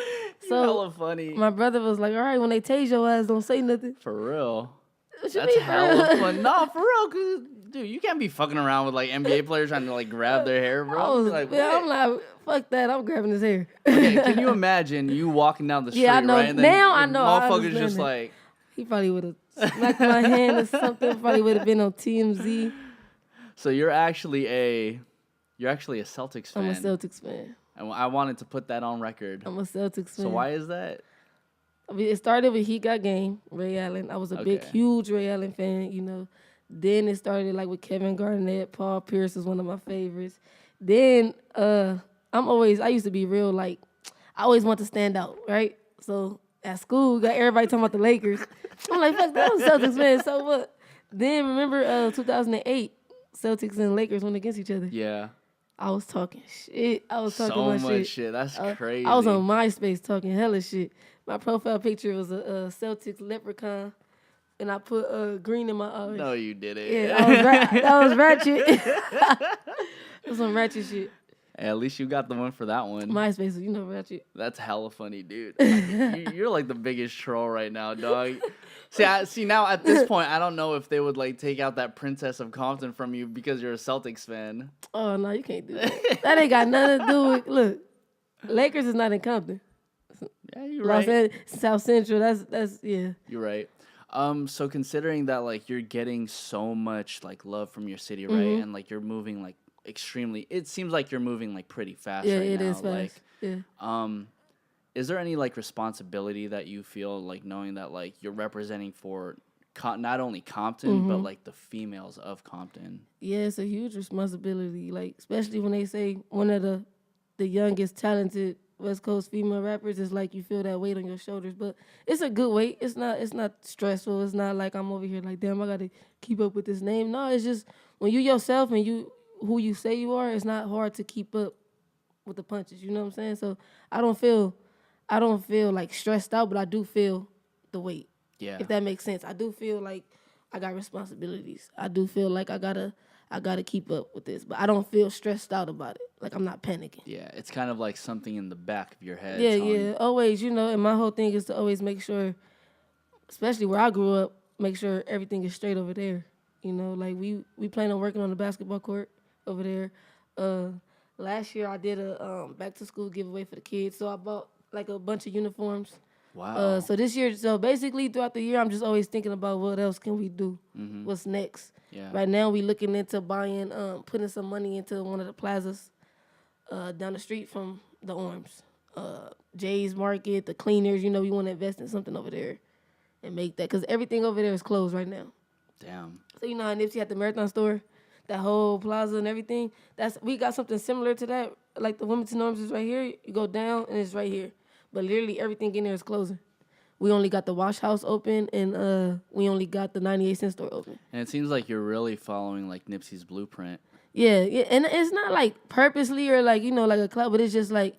Speaker 2: So
Speaker 1: hella funny.
Speaker 2: My brother was like, all right, when they tase your ass, don't say nothing.
Speaker 1: For real.
Speaker 2: What
Speaker 1: That's hella fun. No, for real, cause dude, you can't be fucking around with like NBA players trying to like grab their hair, bro.
Speaker 2: I'm like, fuck that, I'm grabbing his hair.
Speaker 1: Okay, can you imagine you walking down the street,
Speaker 2: I know.
Speaker 1: right? And then
Speaker 2: now I know.
Speaker 1: motherfuckers just like,
Speaker 2: He probably would have smacked my hand or something. Probably would have been on TMZ.
Speaker 1: So you're actually a Celtics fan.
Speaker 2: I'm a Celtics fan.
Speaker 1: And I wanted to put that on record.
Speaker 2: I'm a Celtics fan.
Speaker 1: So why is that?
Speaker 2: I mean, it started with He Got Game, Ray Allen. I was a huge Ray Allen fan, you know. Then it started like with Kevin Garnett. Paul Pierce was one of my favorites. Then I used to be real like, I always want to stand out, right? So at school, we got everybody talking about the Lakers. I'm like, fuck that, I'm a Celtics fan, so what? Then remember 2008, Celtics and Lakers went against each other.
Speaker 1: Yeah.
Speaker 2: I was talking shit. I was talking
Speaker 1: so
Speaker 2: my
Speaker 1: much shit. That's crazy.
Speaker 2: I was on MySpace talking hella shit. My profile picture was a Celtics leprechaun, and I put green in my eyes.
Speaker 1: No, you didn't.
Speaker 2: Yeah, that was ratchet. It was some ratchet shit.
Speaker 1: Hey, at least you got the one for that one.
Speaker 2: MySpace, you know ratchet.
Speaker 1: That's hella funny, dude. You're like the biggest troll right now, dog. See, now at this point, I don't know if they would like take out that Princess of Compton from you because you're a Celtics fan.
Speaker 2: Oh no, you can't do that. That ain't got nothing to do with. Look, Lakers is not in Compton.
Speaker 1: Yeah, you're right.
Speaker 2: South Central. That's yeah.
Speaker 1: You're right. So considering that like you're getting so much like love from your city, right, and like you're moving like extremely, it seems like you're moving like pretty fast right now. Yeah, it is fast. Like, is there any like responsibility that you feel like knowing that like you're representing for not only Compton but like the females of Compton?
Speaker 2: Yeah, it's a huge responsibility. Like especially when they say one of the youngest talented West Coast female rappers, is like you feel that weight on your shoulders, but it's a good weight. It's not stressful. It's not like I'm over here like, damn, I gotta keep up with this name. No, it's just when you yourself and you who you say you are, it's not hard to keep up with the punches. You know what I'm saying? So I don't feel like stressed out, but I do feel the weight. Yeah. If that makes sense. I do feel like I got responsibilities. I do feel like I gotta keep up with this, but I don't feel stressed out about it. Like I'm not panicking.
Speaker 1: Yeah, it's kind of like something in the back of your head.
Speaker 2: Yeah. Always, you know, and my whole thing is to always make sure, especially where I grew up, make sure everything is straight over there. You know, like we plan on working on the basketball court over there. Last year I did a back to school giveaway for the kids, so I bought like a bunch of uniforms.
Speaker 1: Wow.
Speaker 2: So this year, so basically throughout the year, I'm just always thinking about what else can we do? What's next? Yeah. Right now we looking into buying, putting some money into one of the plazas down the street from the Orms. Jay's Market, the cleaners, you know, we want to invest in something over there and make that, because everything over there is closed right now.
Speaker 1: Damn.
Speaker 2: So you know how Nipsey had the Marathon store? That whole plaza and everything. We got something similar to that. Like the Wilmington Arms is right here. You go down and it's right here. But literally everything in there is closing. We only got the wash house open and we only got the 98-cent store open.
Speaker 1: And it seems like you're really following like Nipsey's blueprint.
Speaker 2: Yeah, and it's not like purposely or like, you know, like a club, but it's just like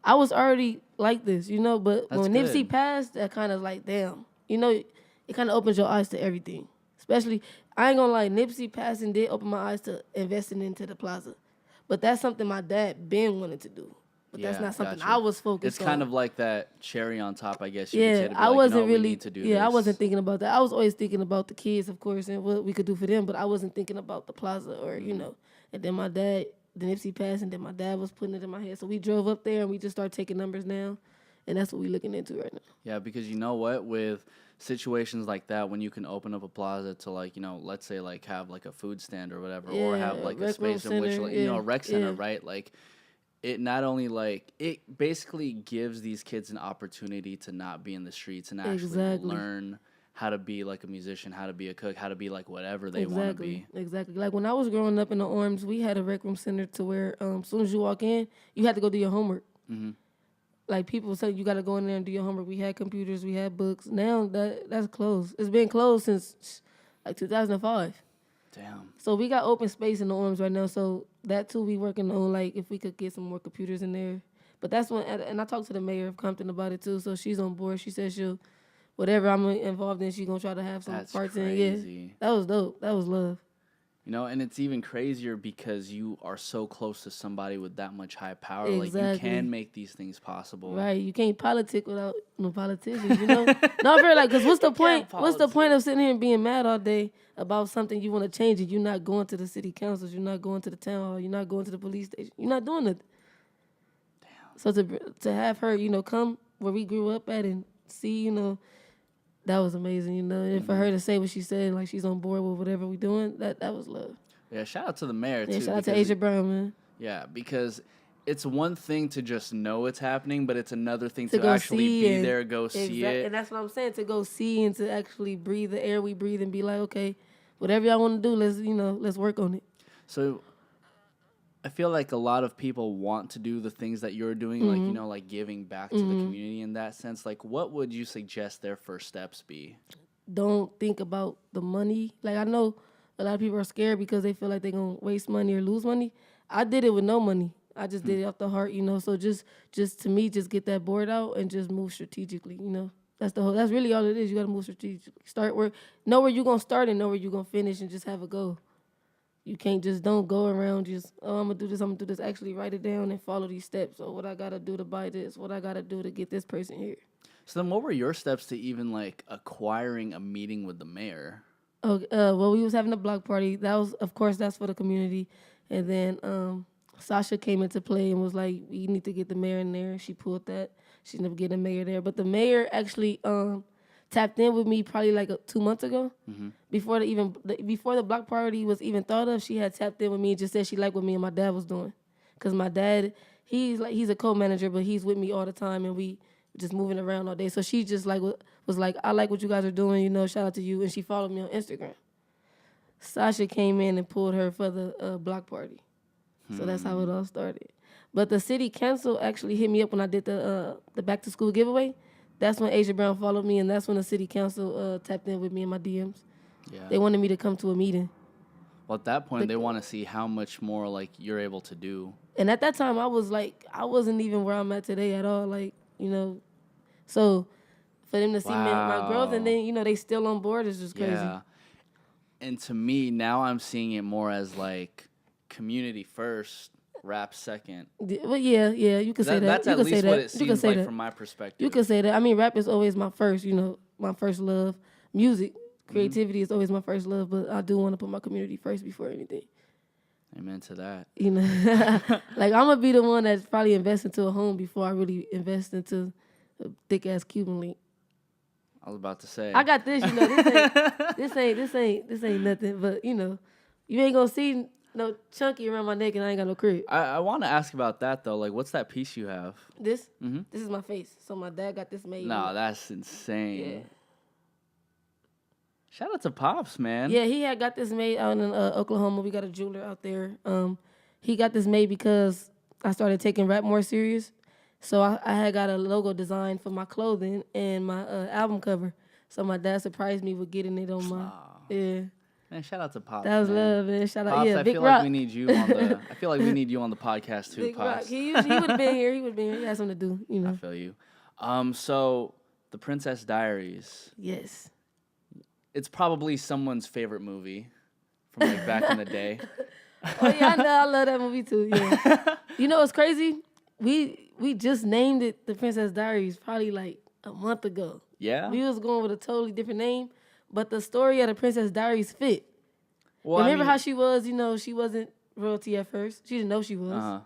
Speaker 2: I was already like this, you know, but when Nipsey passed, that kind of like, damn, you know, it kind of opens your eyes to everything. Especially, I ain't gonna lie, Nipsey passing did open my eyes to investing into the plaza. But that's something my dad been wanted to do. But that's not something I was focused on.
Speaker 1: It's kind of like that cherry on top, I guess you could say.
Speaker 2: I wasn't really,
Speaker 1: we need to do this.
Speaker 2: I wasn't thinking about that. I was always thinking about the kids, of course, and what we could do for them, but I wasn't thinking about the plaza or, you know. And then the Nipsey passed, and then my dad was putting it in my head. So we drove up there, and we just started taking numbers now. And that's what we're looking into right now. Yeah,
Speaker 1: because you know what? With situations like that, when you can open up a plaza to, like, you know, let's say, like, have, like, a food stand or whatever, or have, like, a space in which, like, you know, a rec center, right? Like, it not only, like, it basically gives these kids an opportunity to not be in the streets and actually learn how to be, like, a musician, how to be a cook, how to be, like, whatever they want to be.
Speaker 2: Exactly. Like, when I was growing up in the Orms, we had a rec room center to where as soon as you walk in, you had to go do your homework. Mm-hmm. Like, people say you got to go in there and do your homework. We had computers, we had books. Now that's closed. It's been closed since, like, 2005.
Speaker 1: Damn.
Speaker 2: So we got open space in the Orms right now. So that, too, we working on, like, if we could get some more computers in there. But that's when, and I talked to the mayor of Compton about it, too. So she's on board. She said whatever I'm involved in, she's going to try to have some parts in. Yeah, that was dope. That was love. You
Speaker 1: know, and it's even crazier because you are so close to somebody with that much high power. Exactly. Like, you can make these things possible.
Speaker 2: Right. You can't politic without no politicians, you know? No, I'm very like, because what's the point? What's the point of sitting here and being mad all day about something you want to change and you're not going to the city councils, you're not going to the town hall, you're not going to the police station, you're not doing it. Damn. So to have her, you know, come where we grew up at and see, you know, that was amazing, you know. And for her to say what she said, like she's on board with whatever we doing, that was love.
Speaker 1: Yeah, shout out to the mayor, too.
Speaker 2: Yeah, shout out to Azjah Brown, man.
Speaker 1: Yeah, because it's one thing to just know it's happening, but it's another thing to actually be there, go see it.
Speaker 2: And that's what I'm saying, to go see and to actually breathe the air we breathe and be like, okay, whatever y'all want to do, let's work on it.
Speaker 1: So I feel like a lot of people want to do the things that you're doing, like, you know, like giving back to the community in that sense. Like, what would you suggest their first steps be?
Speaker 2: Don't think about the money. Like, I know a lot of people are scared because they feel like they're going to waste money or lose money. I did it with no money. I just did it off the heart, you know. So just to me, just get that board out and just move strategically, you know. That's really all it is. You got to move strategically. Know where you're going to start and know where you're going to finish and just have a goal. You can't don't go around I'm going to do this, I'm going to do this. Actually write it down and follow these steps. Or what I got to do to buy this, what I got to do to get this person here.
Speaker 1: So then what were your steps to even, like, acquiring a meeting with the mayor?
Speaker 2: Well, we was having a block party. That was, of course, that's for the community. And then Sasha came into play and was like, "We need to get the mayor in there." She pulled that. She ended up getting the mayor there. But the mayor actually tapped in with me probably like 2 months ago. Mm-hmm. Before the block party was even thought of, she had tapped in with me and just said she liked what me and my dad was doing. Because my dad, he's a co-manager, but he's with me all the time, and we just moving around all day. So she just like was like, "I like what you guys are doing, you know, shout out to you." And she followed me on Instagram. Sasha came in and pulled her for the block party. So that's how it all started. But the city council actually hit me up when I did the back to school giveaway. That's when Azjah Brown followed me, and that's when the city council tapped in with me in my DMs. Yeah. They wanted me to come to a meeting.
Speaker 1: Well, at that point, they want to see how much more, like, you're able to do.
Speaker 2: And at that time, I was like, I wasn't even where I'm at today at all, like, you know. So for them to see my growth, and then, you know, they still on board is just crazy. Yeah.
Speaker 1: And to me, now I'm seeing it more as, like, community first, rap second.
Speaker 2: Well, yeah, you could say that.
Speaker 1: That's at least what it seems like from my perspective.
Speaker 2: You could say that. I mean, rap is always my first, you know, my first love. Music, creativity is always my first love, but I do want to put my community first before anything.
Speaker 1: Amen to that.
Speaker 2: You know, like, I'm going to be the one that's probably invest into a home before I really invest into a thick-ass Cuban link.
Speaker 1: I was about to say.
Speaker 2: I got this, you know, this ain't nothing, but, you know, you ain't going to see no chunky around my neck and I ain't got no crib.
Speaker 1: I want to ask about that, though. Like, what's that piece you have?
Speaker 2: This? Mm-hmm. This is my face. So my dad got this made.
Speaker 1: No, that's insane. Yeah. Shout out to Pops, man.
Speaker 2: Yeah, he had got this made out in Oklahoma. We got a jeweler out there. He got this made because I started taking rap more serious. So I had got a logo design for my clothing and my album cover. So my dad surprised me with getting it on my... Yeah.
Speaker 1: Man, shout out to Pops.
Speaker 2: That was love, man. Shout out,
Speaker 1: Pops,
Speaker 2: yeah,
Speaker 1: Big
Speaker 2: Rock.
Speaker 1: Like we need you on the. I feel like we need you on the podcast too,
Speaker 2: Big
Speaker 1: Pops.
Speaker 2: Rock. He would have been here. He had something to do, you know.
Speaker 1: I feel you. So the Princess Diaries.
Speaker 2: Yes.
Speaker 1: It's probably someone's favorite movie from like back in the day.
Speaker 2: Oh yeah, I know. I love that movie too. Yeah. You know what's crazy? We just named it the Princess Diaries probably like a month ago.
Speaker 1: Yeah.
Speaker 2: We was going with a totally different name. But the story of the Princess Diaries fit. Well, remember how she was, you know, she wasn't royalty at first. She didn't know she was. Uh-huh.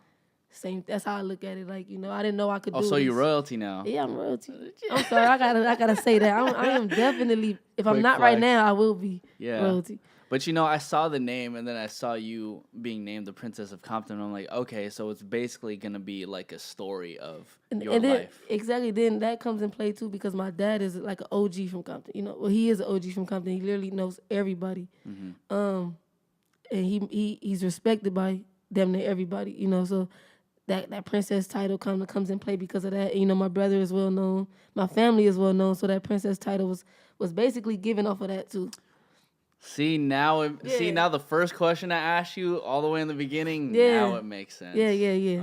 Speaker 2: Same. That's how I look at it. Like, you know, I didn't know I could do it.
Speaker 1: Oh, so you're royalty now?
Speaker 2: Yeah, I'm royalty. I'm sorry. I gotta say that. I am definitely, if I'm not right now, I will be royalty.
Speaker 1: But, you know, I saw the name, and then I saw you being named the Princess of Compton. I'm like, okay, so it's basically going to be like a story of your life.
Speaker 2: Exactly. Then that comes in play, too, because my dad is like an OG from Compton. You know, well, he is an OG from Compton. He literally knows everybody. Mm-hmm. And he's respected by damn near everybody, you know. So that princess title comes in play because of that. And, you know, my brother is well known. My family is well known. So that princess title was basically given off of that, too.
Speaker 1: See, now the first question I asked you all the way in the beginning, now it makes sense.
Speaker 2: Yeah.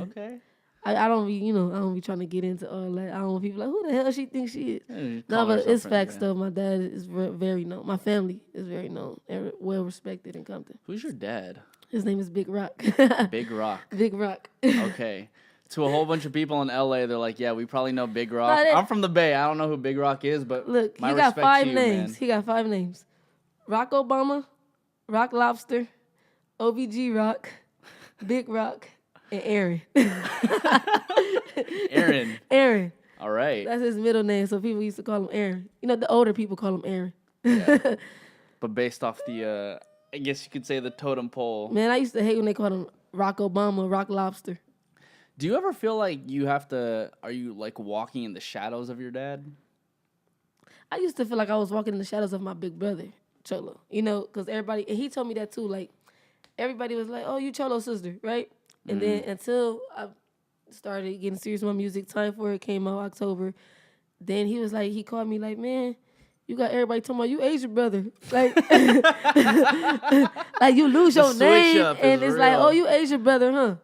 Speaker 1: Okay.
Speaker 2: I don't be trying to get into all that. I don't want people like, who the hell she thinks she is? No, but it's facts, though. My dad is very known. My family is very known and well respected in Compton.
Speaker 1: Who's your dad?
Speaker 2: His name is Big Rock.
Speaker 1: Big Rock.
Speaker 2: Big Rock.
Speaker 1: Okay. To a whole bunch of people in LA, they're like, yeah, we probably know Big Rock. I'm from the Bay. I don't know who Big Rock is, but
Speaker 2: look, he got 5 names. Man. He got 5 names. Rock Obama, Rock Lobster, OBG Rock, Big Rock, and Aaron.
Speaker 1: Aaron. All right.
Speaker 2: That's his middle name, so people used to call him Aaron. You know, the older people call him Aaron.
Speaker 1: Yeah. But based off the, I guess you could say the totem pole.
Speaker 2: Man, I used to hate when they called him Rock Obama, Rock Lobster.
Speaker 1: Do you ever feel like you have to, are you like walking in the shadows of your dad?
Speaker 2: I used to feel like I was walking in the shadows of my big brother, Cholo. You know, because everybody, and he told me that too, like, everybody was like, oh, you Cholo's sister, right? And then until I started getting serious with my music, Time for It came out October, then he was like, he called me like, man, you got everybody talking about you Asian brother. Like, like you lose your name, and it's real. Like, oh, you Asian brother, huh?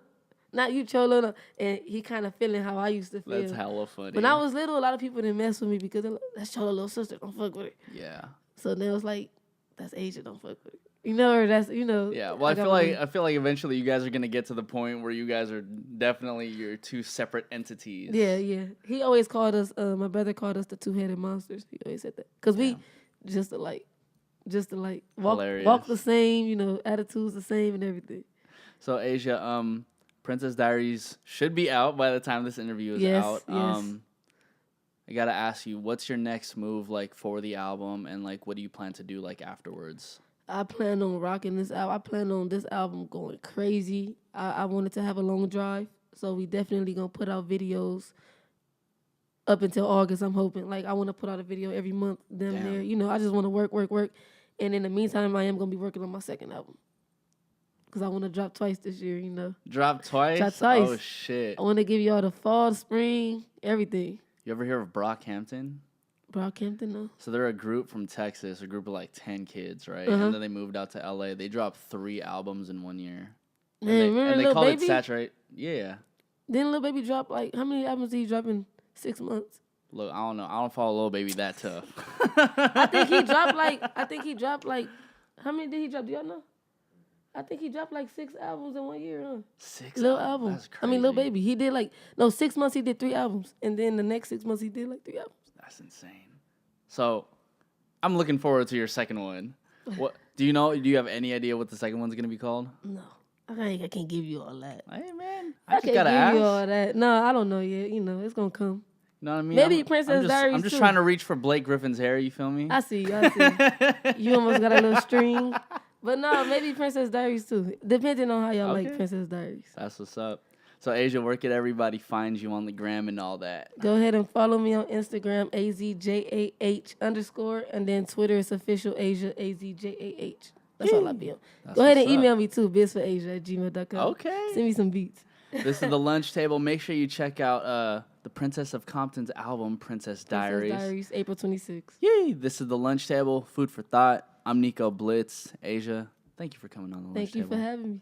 Speaker 2: Not you Cholo. No. And he kind of feeling how I used to feel.
Speaker 1: That's hella funny.
Speaker 2: When I was little, a lot of people didn't mess with me because they're like, that's Cholo's little sister, don't fuck with her.
Speaker 1: Yeah.
Speaker 2: So then it was like, that's Asian, don't fuck with her. You know, or that's, you know.
Speaker 1: Yeah, well, I feel like eventually you guys are gonna get to the point where you guys are definitely your two separate entities.
Speaker 2: Yeah, yeah. He always called us. My brother called us the two-headed monsters. He always said that because we just alike, walk the same. You know, attitudes the same and everything. So
Speaker 1: Azjah, Princess Diaries should be out by the time this interview is out.
Speaker 2: Yes.
Speaker 1: I gotta ask you, what's your next move like for the album, and like what do you plan to do like afterwards?
Speaker 2: I plan on rocking this album. I plan on this album going crazy. I wanted to have a long drive, so we definitely gonna put out videos up until August. I'm hoping. Like, I want to put out a video every month. There. You know, I just want to work, and in the meantime, I am gonna be working on my second album because I want to drop twice this year. You know,
Speaker 1: drop twice.
Speaker 2: Drop twice.
Speaker 1: Oh shit!
Speaker 2: I want to give y'all the fall, spring, everything.
Speaker 1: You ever hear of Brockhampton?
Speaker 2: Brockhampton, no.
Speaker 1: So they're a group from Texas, a group of like 10 kids, right? And then they moved out to LA. They dropped 3 albums in 1 year.
Speaker 2: Man,
Speaker 1: and they
Speaker 2: Lil
Speaker 1: called
Speaker 2: Baby?
Speaker 1: it Saturate. Yeah.
Speaker 2: Didn't Lil Baby drop like, how many albums did he drop in 6 months?
Speaker 1: Look, I don't know. I don't follow Lil Baby that tough.
Speaker 2: I think he dropped like, how many did he drop? Do y'all know? I think he dropped like 6 albums in 1 year, huh?
Speaker 1: 6
Speaker 2: Lil
Speaker 1: albums?
Speaker 2: album.
Speaker 1: That's crazy.
Speaker 2: Lil Baby. He did 6 months he did 3 albums. And then the next 6 months he did like 3 albums.
Speaker 1: That's insane. So, I'm looking forward to your second one. What do you know? Do you have any idea what the second one's gonna be called?
Speaker 2: No, I can't give you all that.
Speaker 1: Hey man,
Speaker 2: I just gotta give you all that. No, I don't know yet. You know, it's gonna come.
Speaker 1: You know what I mean?
Speaker 2: Maybe Princess Diaries.
Speaker 1: I'm just trying to reach for Blake Griffin's hair. You feel me?
Speaker 2: I see you. You almost got a little string, but no, maybe Princess Diaries too. Depending on how y'all like Princess Diaries.
Speaker 1: That's what's up. So, Azjah, where can everybody find you on the gram and all that?
Speaker 2: Go ahead and follow me on Instagram, AZJAH_, and then Twitter is official Azjah, AZJAH. That's all I be on. Go ahead and email me too, bizforAzjah@gmail.com.
Speaker 1: Okay.
Speaker 2: Send me some beats.
Speaker 1: This is The Lunch Table. Make sure you check out the Princess of Compton's album, Princess Diaries.
Speaker 2: Princess Diaries, April 26th.
Speaker 1: Yay! This is The Lunch Table, food for thought. I'm Nico, Blitz. Azjah, thank you for coming on The Lunch Table.
Speaker 2: Thank you for having me.